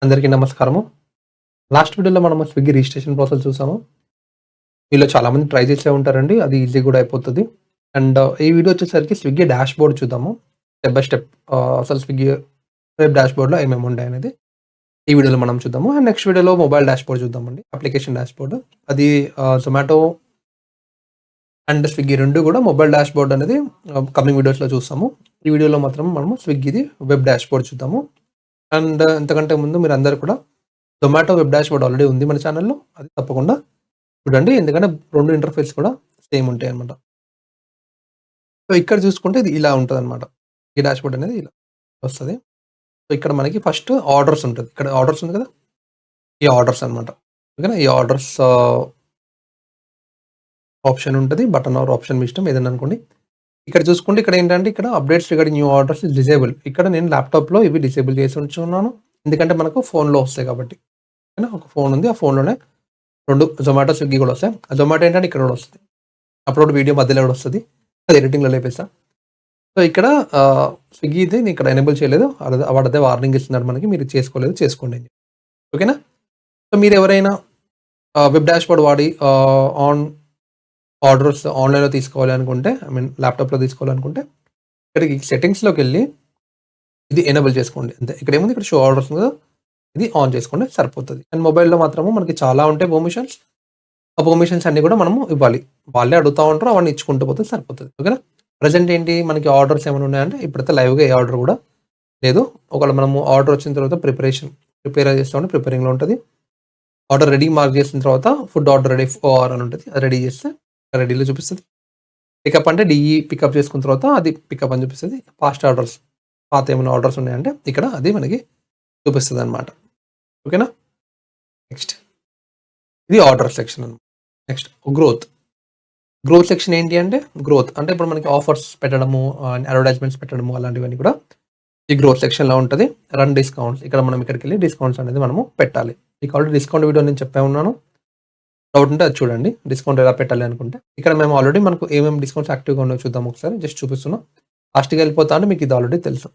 అందరికీ నమస్కారము. లాస్ట్ వీడియోలో మనము స్విగ్గీ రిజిస్ట్రేషన్ ప్రాసెస్ చూసాము. మీలో చాలామంది ట్రై చేసే ఉంటారండి. అది ఈజీ కూడా అయిపోతది. అండ్ ఈ వీడియో వచ్చేసరికి స్విగ్గీ డాష్‌బోర్డ్ చూద్దాము. స్టెప్ బై స్టెప్ అసలు స్విగ్గీ వెబ్ డాష్‌బోర్డ్‌లో ఏమేమి ఉంటాయనేది ఈ వీడియోలో మనం చూద్దాము. అండ్ నెక్స్ట్ వీడియోలో మొబైల్ డాష్‌బోర్డ్ చూద్దామండి. Application dashboard. అది జొమాటో అండ్ స్విగ్గీ 2 కూడా మొబైల్ డాష్‌బోర్డ్ అనేది కమింగ్ వీడియోస్‌లో చూస్తాము. ఈ వీడియోలో మాత్రం మనము స్విగ్గీది వెబ్ డాష్‌బోర్డ్ చూద్దాము. అండ్ ఇంతకంటే ముందు మీరందరూ కూడా జొమాటో వెబ్ డాష్‌బోర్డ్ ఆల్రెడీ ఉంది మన ఛానెల్‌లో. అది తప్పకుండా చూడండి. ఎందుకంటే 2 ఇంటర్‌ఫేస్ కూడా సేమ్ ఉంటాయన్నమాట. సో, ఇక్కడ చూసుకుంటే ఇది ఇలా ఉంటదన్నమాట. ఈ డాష్‌బోర్డ్ అనేది ఇలా వస్తది. సో, ఇక్కడ మనకి ఫస్ట్ ఆర్డర్స్ ఉంటది. ఇక్కడ ఆర్డర్స్ ఉంది కదా! ఈ ఆర్డర్స్ అన్నమాట. ఓకేనా? ఈ ఆర్డర్స్ ఆప్షన్ ఉంటది. బటన్ ఆర్ ఆప్షన్ మీ ఇష్టం ఏదైనా అనుకోండి. ఇక్కడ చూసుకుంటే ఇక్కడ ఏంటంటే ఇక్కడ updates regarding new orders is disable. ఇక్కడ నేను ల్యాప్‌టాప్‌లో ఇవి డిసేబుల్ చేసి ఉంచున్నాను. ఎందుకంటే మనకు ఫోన్‌లో వస్తాయి కాబట్టి. ఓకేనా? ఒక ఫోన్ ఉంది. ఆ ఫోన్‌లోనే 2 జొమాటో, స్విగ్గీ కూడా వస్తాయి. ఆ జొమాటో ఏంటంటే ఇక్కడ కూడా వస్తది. అప్‌లోడ్ వీడియో మధ్యలో కూడా వస్తది. అది ఎడిటింగ్‌లో లేపేసా. సో, ఇక్కడ స్విగ్గీది నేను ఇక్కడ ఎనేబుల్ చేయలేదు. వాడదే వార్నింగ్ ఇస్తున్నాడు మనకి. మీరు చేసుకోలేదు చేసుకోండి అని. ఓకేనా? సో, మీరెవరైనా వెబ్ డాష్‌బోర్డ్ వాడి ఆర్డర్స్ ఆన్‌లైన్‌లో తీసుకోవాలి అనుకుంటే, ఐ మీన్ ల్యాప్‌టాప్‌లో తీసుకోవాలనుకుంటే, ఇక్కడికి సెట్టింగ్స్‌లోకెళ్ళి ఇది ఎనేబుల్ చేసుకోండి అంతే. ఇక్కడేముంది ఇక్కడ షో ఆర్డర్స్ ఉంది కదా! ఇది ఆన్ చేసుకోండి సరిపోతది. అండ్ మొబైల్‌లో మాత్రము మనకి చాలా ఉంటాయి పర్మిషన్స్. ఆ పర్మిషన్స్ అన్నీ కూడా మనము ఇవ్వాలి. వాళ్ళే అడుగుతా ఉంటారు. అవన్నీ ఇచ్చుకుంటూ పోతే సరిపోతది. ఓకేనా? ప్రెజెంట్ ఏంటి మనకి ఆర్డర్స్ ఏమైనా ఉన్నాయంటే ఇప్పుడైతే లైవ్‌గా ఏ ఆర్డర్ కూడా లేదు. ఒకవేళ మనము ఆర్డర్ వచ్చిన తర్వాత ప్రిపేర్ చేస్తామంటే ప్రిపేరింగ్‌లో ఉంటది. ఆర్డర్ రెడీ మార్క్ చేసిన తర్వాత ఫుడ్ ఆర్డర్ రెడీ ఫర్ అని ఉంటది. అది రెడీ చేస్తే రెడీలో చూపిస్తది. పికప్ అంటే డీఈ పికప్ చేసుకున్న తర్వాత అది పికప్ అని చూపిస్తది. ఫాస్ట్ ఆర్డర్స్ పాత ఏమైనా ఆర్డర్స్ ఉన్నాయంటే ఇక్కడ అది మనకి చూపిస్తదనమాట. ఓకేనా? నెక్స్ట్ ఇది ఆర్డర్ సెక్షన్ అన్నమాట. Next growth. గ్రోత్ సెక్షన్ ఏంటి అంటే గ్రోత్ అంటే ఇప్పుడు మనకి ఆఫర్స్ పెట్టడము, అడ్వర్టైజ్మెంట్స్ పెట్టడము అలాంటివన్నీ కూడా ఈ గ్రోత్ సెక్షన్‌లో ఉంటది. రన్ డిస్కౌంట్స్ ఇక్కడ మనం ఇక్కడికెళ్ళి డిస్కౌంట్స్ అనేది మనము పెట్టాలి. మీకు ఆల్రెడీ డిస్కౌంట్ వీడియో నేను చెప్పే ఉన్నాను. డౌట్ ఉంటే అది చూడండి. డిస్కౌంట్ ఎలా పెట్టాలి అనుకుంటే. ఇక్కడ మేము ఆల్రెడీ మనకు ఏమేమి డిస్కౌంట్స్ యాక్టివ్‌గా ఉన్నాయో చూద్దాం ఒకసారి. జస్ట్ చూపిస్తున్నా. లాస్ట్‌కి వెళ్ళిపోతా అంటే మీకు ఇది ఆల్రెడీ తెలుసు.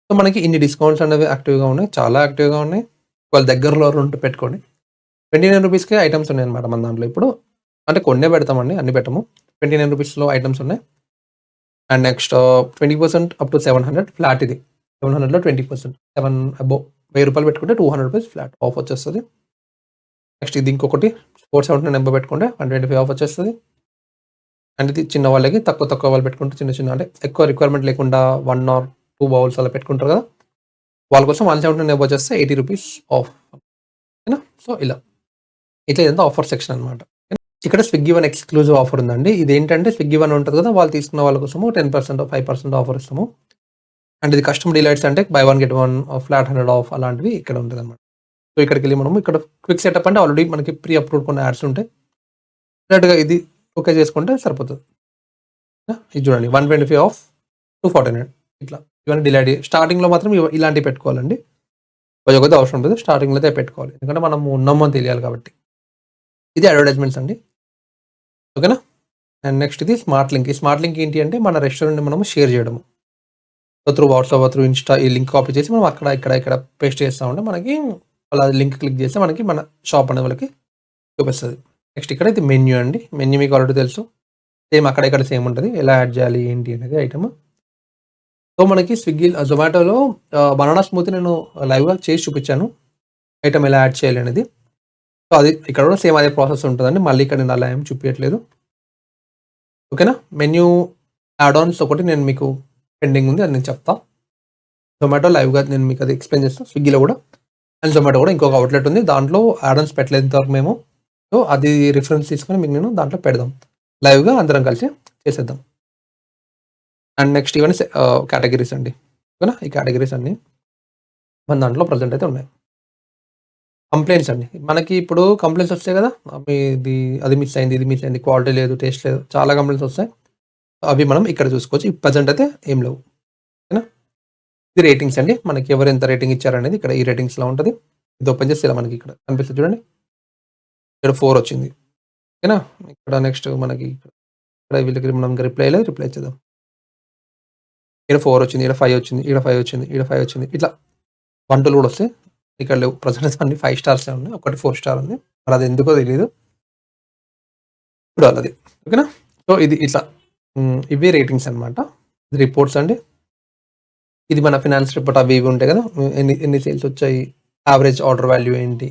సో, మనకి ఇన్ని డిస్కౌంట్స్ అనేవి యాక్టివ్‌గా ఉన్నాయి. చాలా యాక్టివ్‌గా ఉన్నాయి. వాళ్ళ దగ్గరలో 2 పెట్టుకోండి. ₹29కే ఐటెమ్స్ ఉన్నాయన్నమాట మన దాంట్లో ఇప్పుడు. అంటే కొన్నే పెడతామండి. అన్ని పెట్టము. ₹29లో ఐటెమ్స్ ఉన్నాయి. And next 20% up to 700 flat ఇది. 700లో 20% 7 అబోవ్ ₹1000 పెట్టుకుంటే ₹200 ఫ్లాట్ ఆఫ్ వచ్చేస్తది. నెక్స్ట్ ఇది ఇంకొకటి 479 అబోవ్ పెట్టుకుంటే 125 ఆఫ్ వచ్చేస్తది. అండ్ ఇది చిన్న వాళ్ళకి తక్కువ వాళ్ళు పెట్టుకుంటే చిన్న అంటే ఎక్కువ రిక్వైర్మెంట్ లేకుండా 1 ఆర్ 2 బౌల్స్ అలా పెట్టుకుంటారు కదా! వాళ్ళ కోసం 179 అబోవ్ చేస్తే ₹80 ఆఫ్. ఓకేనా? సో, ఇట్లా ఇదంతా ఆఫర్ సెక్షన్ అన్నమాట. ఇక్కడ స్విగ్గీ వన్ ఎక్స్‌క్లూజివ్ ఆఫర్ ఉందండి. ఇదేంటంటే స్విగ్గీ వన్ ఉంటది కదా! వాళ్ళు తీసుకున్న వాళ్ళ కోసము 10% 5% ఆఫర్ ఇస్తాము. అండ్ ఇది కస్టమ్ డిలైట్స్ అంటే by one get one flat 100 of అలాంటివి ఇక్కడ ఉంటదన్నమాట. సో, ఇక్కడికెళ్ళి మనము ఇక్కడ క్విక్ సెటప్ అంటే ఆల్రెడీ మనకి ప్రీ అప్రూవ్డ్ కొన్ని యాడ్స్ ఉంటాయి. డైరెక్ట్‌గా ఇది ఓకే చేసుకుంటే సరిపోతది. ఇది చూడండి 125 ఆఫ్ 249 ఇట్లా ఇవన్నీ డిలైట్ స్టార్టింగ్‌లో మాత్రం ఇలాంటివి పెట్టుకోవాలండి. కొద్ది అవసరం లేదు. స్టార్టింగ్‌లో అయితే పెట్టుకోవాలి. ఎందుకంటే మనము ఉన్నాము అని తెలియాలి కాబట్టి. ఇది అడ్వర్టైజ్మెంట్స్ అండి. ఓకేనా? అండ్ నెక్స్ట్ ఇది స్మార్ట్ లింక్. ఈ స్మార్ట్ లింక్ ఏంటి అంటే మన రెస్టారెంట్‌ని మనము షేర్ చేయడము. So, through WhatsApp, through Insta ఈ లింక్ కాపీ చేసి మనం అక్కడ, ఇక్కడ పేస్ట్ చేస్తా ఉంటే మనకి అలా లింక్ క్లిక్ చేస్తే మనకి మన షాప్ అనేది వాళ్ళకి చూపిస్తది. నెక్స్ట్ ఇక్కడ ఇది మెన్యూ అండి. మెన్యూ మీకు ఆల్రెడీ తెలుసు. సేమ్ అక్కడ, ఇక్కడ సేమ్ ఉంటది. ఎలా యాడ్ చేయాలి ఏంటి అనేది ఐటెమ్. సో, మనకి స్విగ్గీ జొమాటోలో బనానా స్మూతీ నేను లైవ్‌గా చేసి చూపించాను. ఐటెమ్ ఎలా యాడ్ చేయాలి అనేది. సో, అది ఇక్కడ కూడా సేమ్ అదే ప్రాసెస్ ఉంటదండి. మళ్ళీ ఇక్కడ నేను అలా ఏం చూపియట్లేదు. ఓకేనా? మెన్యూ యాడ్ ఆన్స్ ఒకటి నేను మీకు పెండింగ్ ఉంది. అది నేను చెప్తా. జొమాటో లైవ్‌గా నేను మీకు అది ఎక్స్‌ప్లెయిన్ చేస్తా. స్విగ్గీలో కూడా అండ్ జొమాటో కూడా ఇంకొక అవుట్‌లెట్ ఉంది. దాంట్లో యాడ్ ఆన్స్ పెట్టలేదు ఇంతవరకు మేము. సో, అది రిఫరెన్స్ తీసుకొని మీకు నేను దాంట్లో పెడదాం. లైవ్‌గా అందరం కలిసి చేసేద్దాం. అండ్ నెక్స్ట్ ఇవన్నీ కేటగరీస్ అండి. ఓకేనా? ఈ కేటగరీస్ అన్నీ మన దాంట్లో ప్రెజెంట్ అయితే ఉన్నాయి. కంప్లెయింట్స్ అండి. మనకి ఇప్పుడు కంప్లెయింట్స్ వస్తాయి కదా! మీది అది మిస్ అయింది, ఇది మిస్ అయింది, క్వాలిటీ లేదు, టేస్ట్ లేదు. చాలా కంప్లెయింట్స్ వస్తాయి. అవి మనం ఇక్కడ చూసుకోవచ్చు. ప్రెజెంట్ అయితే ఏం లేవు. ఓకేనా? ఇది రేటింగ్స్ అండి. మనకి ఎవరు ఎంత రేటింగ్ ఇచ్చారనేది ఇక్కడ ఈ రేటింగ్స్‌లో ఉంటది. ఇది ఓపెన్ చేస్తే ఇలా మనకి ఇక్కడ కనిపిస్తది చూడండి. ఇక్కడ 4 వచ్చింది. ఓకేనా? ఇక్కడ నెక్స్ట్ మనకి ఇక్కడ వీళ్ళకి మనం రిప్లై ఇచ్చేద్దాం. ఈడ 4 వచ్చింది. ఈడ 5 వచ్చింది. ఈడ 5 వచ్చింది. ఈడ 5 వచ్చింది. ఇట్లా 1, 2 కూడా వస్తాయి. ఇక్కడ లేవు. ప్రెజెంట్ అన్ని 5 స్టార్సే ఉన్నాయి. ఒకటి 4 స్టార్ ఉంది. మరి అది ఎందుకో తెలీదు. చూడాలది. ఓకేనా? సో, ఇది ఇట్లా ఇవి రేటింగ్స్ అనమాట. ఇది రిపోర్ట్స్ అండి. ఇది మన ఫినాన్స్ రిపోర్ట్ అవి ఇవి ఉంటాయి కదా! ఎన్ని ఎన్ని సేల్స్ వచ్చాయి? యావరేజ్ ఆర్డర్ వాల్యూ ఏంటి?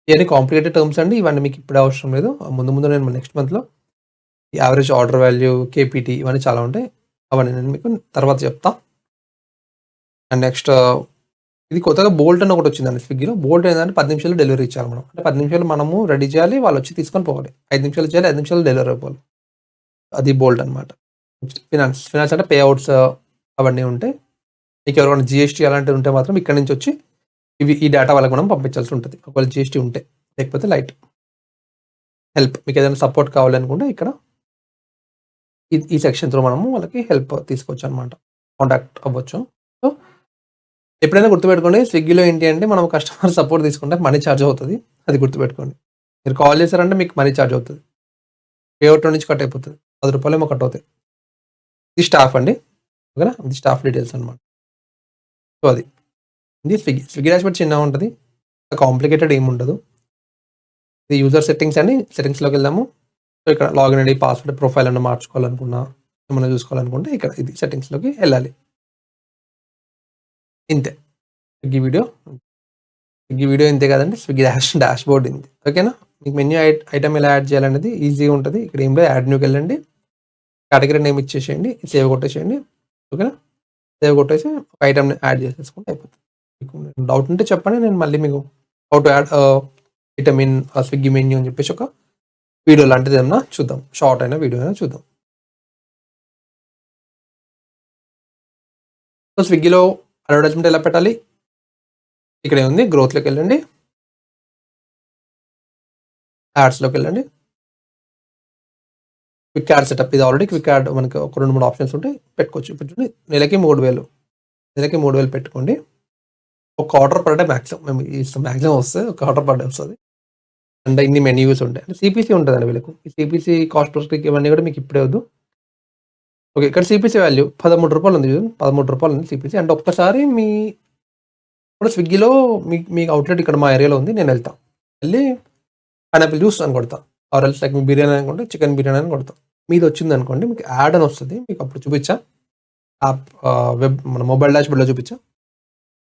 ఇయన్నీ కాంప్లికేటెడ్ టర్మ్స్ అండి. ఇవన్నీ మీకు ఇప్పుడే అవసరం లేదు. ముందు ముందు నేను నెక్స్ట్ మంత్‌లో ఈ యావరేజ్ ఆర్డర్ వాల్యూ, కేపీటీ ఇవన్నీ చాలా ఉంటాయి. అవన్నీ నేను మీకు తర్వాత చెప్తా. అండ్ నెక్స్ట్ ఇది కొత్తగా బోల్ట్ అని ఒకటొచ్చిందండి స్విగ్గీలో. బోల్ట్ ఏందంటే 10 నిమిషాల్లో డెలివరీ ఇచ్చాలి మనం. అంటే 10 నిమిషాలు మనము రెడీ చేయాలి. వాళ్ళొచ్చి తీసుకొని పోవాలి. 5 నిమిషాలు చేయాలి. 5 నిమిషాల్లో డెలివరీ అయిపోవాలి. అది బోల్ట్ అనమాట. ఫినాన్స్. ఫినాన్స్ అంటే పే ఔట్స్ అవన్నీ ఉంటాయి. మీకు ఎవరికైనా జీఎస్టీ అలాంటివి ఉంటే మాత్రం ఇక్కడి నుంచి వచ్చి ఈ డేటా వాళ్ళకి మనం పంపించాల్సి ఉంటది. ఒకవేళ జీఎస్టీ ఉంటే. లేకపోతే లైట్. హెల్ప్. మీకేదైనా సపోర్ట్ కావాలనుకుంటే ఇక్కడ ఈ సెక్షన్స్‌లో మనము వాళ్ళకి హెల్ప్ తీసుకోవచ్చనమాట. కాంటాక్ట్ అవ్వచ్చు. సో, ఎప్పుడైనా గుర్తుపెట్టుకోండి స్విగ్గీలో ఏంటి అంటే మనం కస్టమర్ సపోర్ట్ తీసుకుంటే మనీ చార్జ్ అవుతది. అది గుర్తుపెట్టుకోండి. మీరు కాల్ చేశారంటే మీకు మనీ చార్జ్ అవుతది. పేఅవుట్‌లో నుంచి కట్ అయిపోతది. రూ. 10 ఏమో కట్ అవుతాయి. ఇది స్టాఫ్ అండి. ఓకేనా? ఇది స్టాఫ్ డీటెయిల్స్ అనమాట. సో, అది. ఇది స్విగ్గీ. స్విగ్గీ డాష్‌బోర్డ్ చిన్నగా ఉంటది. కాంప్లికేటెడ్ ఏముండదు. ఇది యూజర్ సెట్టింగ్స్ అండి. సెట్టింగ్స్‌లోకెళ్దాము. సో, ఇక్కడ లాగిన్ ఐడీ, పాస్వర్డ్, ప్రొఫైల్ ఏమన్నా మార్చుకోవాలనుకున్నా, ఏమన్నా చూసుకోవాలనుకుంటే ఇక్కడ ఇది సెట్టింగ్స్‌లోకి ఎళ్ళాలి. ఇంతే. స్విగ్గీ వీడియో ఇంతే కాదండి. స్విగ్గీ డాష్‌బోర్డ్ ఇంతే. ఓకేనా? మీకు మెన్యూ ఐటెమ్ ఎలా యాడ్ చేయాలనేది ఈజీగా ఉంటది. ఇక్కడ ఏం లేదు యాడ్ న్యూకెళ్ళండి. కేటగరీ నేమ్ ఇచ్చేసేయండి. సేవ్ కొట్టేసేయండి. ఓకేనా? సేవ్ కొట్టేసి ఒక ఐటెమ్‌ని యాడ్ చేసేసుకుంటే అయిపోతుంది. మీకు డౌట్ ఉంటే చెప్పండి. నేను మళ్ళీ మీకు how to add item in Swiggy menu అని చెప్పేసి ఒక వీడియో లాంటిది ఏమన్నా చూద్దాం. షార్ట్ అయినా వీడియో అయినా చూద్దాం. సో, స్విగ్గీలో అడ్వర్టైజ్మెంట్ ఎలా పెట్టాలి? ఇక్కడే ఉంది. గ్రోత్‌లోకెళ్ళండి. యాడ్స్‌లోకెళ్ళండి. క్విక్ యాడ్ సెటప్ ఇది ఆల్రెడీ క్విక్ యాడ్ మనకు ఒక 2, 3 ఆప్షన్స్ ఉంటాయి. పెట్టుకోవచ్చు. ఇప్పుడు చూడండి నెలకి 3000 పెట్టుకోండి. ఒక ఆర్డర్ పర్ డే మాక్సిమం మేము ఇస్తాం. మాక్సిమం వస్తది. ఒక ఆర్డర్ పర్ డే వస్తది. అండ్ ఇన్ని మెన్యూస్ ఉంటాయి. అంటే సీపీసీ ఉంటదండి వీళ్ళకు. ఈ సీపీసీ కాస్ట్ పర్ క్లిక్ ఇవన్నీ కూడా మీకు ఇప్పుడే వద్దు. ఓకే. ఇక్కడ సీపీసీ వాల్యూ రూ. 13 ఉంది చూడండి. రూ. 13 ఉంది సీపీసీ. అండ్ ఒక్కసారి ఇప్పుడు స్విగ్గీలో మీ అవుట్‌లెట్ ఇక్కడ మా ఏరియాలో ఉంది. నేనెళ్తా. ఎళ్లి పైనాపిల్ జ్యూస్ అని కొడతా. ఆర్ ఎల్స్ లైక్ మీ బిర్యానీ అనుకుంటే చికెన్ బిర్యానీ అని కొడతా. మీదొచ్చిందనుకోండి మీకు యాడ్ అని వస్తది. మీకు అప్పుడు చూపిచ్చా. వెబ్ మన మొబైల్ డాష్‌బోర్డ్‌లో చూపిచ్చా.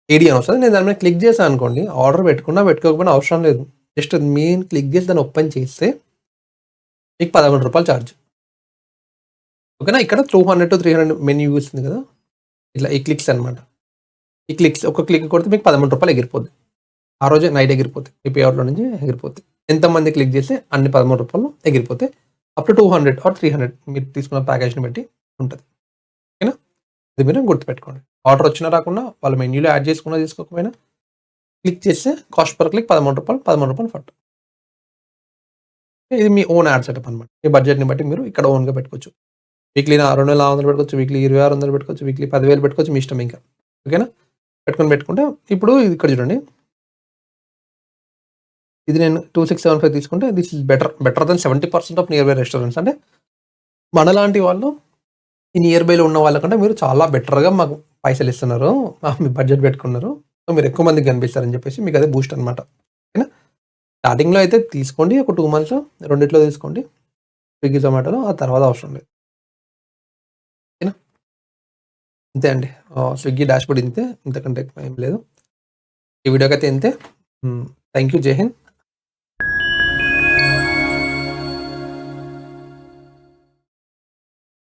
ఏడీ అని వస్తది. నేను దాని మీద క్లిక్ చేశా అనుకోండి. ఆర్డర్ పెట్టుకున్నా, పెట్టుకోకపోయినా అవసరం లేదు. జస్ట్ మెయిన్ క్లిక్ చేసి దాన్ని ఓపెన్ చేస్తే మీకు రూ. 13 చార్జ్. ఓకేనా? ఇక్కడ 200-300 మెన్యూ ఉంది కదా! ఇట్లా ఈ క్లిక్స్ అనమాట. ఈ క్లిక్స్ ఒక క్లిక్ కొడితే మీకు రూ. 13 ఎగిరిపోద్ది. ఆ రోజే నైట్ ఎగిరిపోతాయి. మీ పేఅవుట్‌లో నుంచి ఎగిరిపోతాయి. ఎంతమంది క్లిక్ చేస్తే అన్ని రూ. 13 ఎగిరిపోతాయి. అప్ టు 200 ఆర్ 300 మీరు తీసుకున్న ప్యాకేజ్‌ని బట్టి ఉంటది. ఓకేనా? ఇది మీరు గుర్తుపెట్టుకోండి. ఆర్డర్ వచ్చినా రాకున్నా వాళ్ళు మెన్యూలో యాడ్ చేసుకున్నా చేసుకోకపోయినా క్లిక్ చేస్తే కాస్ట్ పర్ క్లిక్ రూ. 13 ఫట్. ఇది మీ ఓన్ యాడ్ సెటప్ అనమాట. మీ బడ్జెట్‌ని బట్టి మీరు ఇక్కడ ఓన్‌గా పెట్టుకోవచ్చు. వీక్లీ 2600 పెట్టుకోవచ్చు. వీక్లీ 2600 పెట్టుకోవచ్చు. వీక్లీ 10,000 పెట్టుకోవచ్చు. మీ ఇష్టం ఇంకా. ఓకేనా? పెట్టుకుంటే ఇప్పుడు ఇది ఇక్కడ చూడండి. ఇది నేను 2675 తీసుకుంటే this is better than 70% of nearby restaurants. అంటే మనలాంటి వాళ్ళు ఈ నియర్ బైలో ఉన్న వాళ్ళకంటే మీరు చాలా బెటర్‌గా మాకు పైసలిస్తున్నారు. మీ బడ్జెట్ పెట్టుకున్నారు. సో, మీరు ఎక్కువ మందికి కనిపిస్తారని చెప్పేసి మీకు అదే బూస్ట్ అనమాట. ఓకేనా? స్టార్టింగ్‌లో అయితే తీసుకోండి. ఒక 2 మంత్స్ రెండిట్లో తీసుకోండి. స్విగ్గీ, జొమాటోలో ఆ తర్వాత అవసరం లేదు. ఓకేనా? ఇంతే అండి. స్విగ్గీ డాష్‌బోర్డ్ ఇంతే. ఇంతకంటే ఎక్కువ ఏం లేదు. ఈ వీడియోకైతే ఇంతే. Thank you. జై హింద్.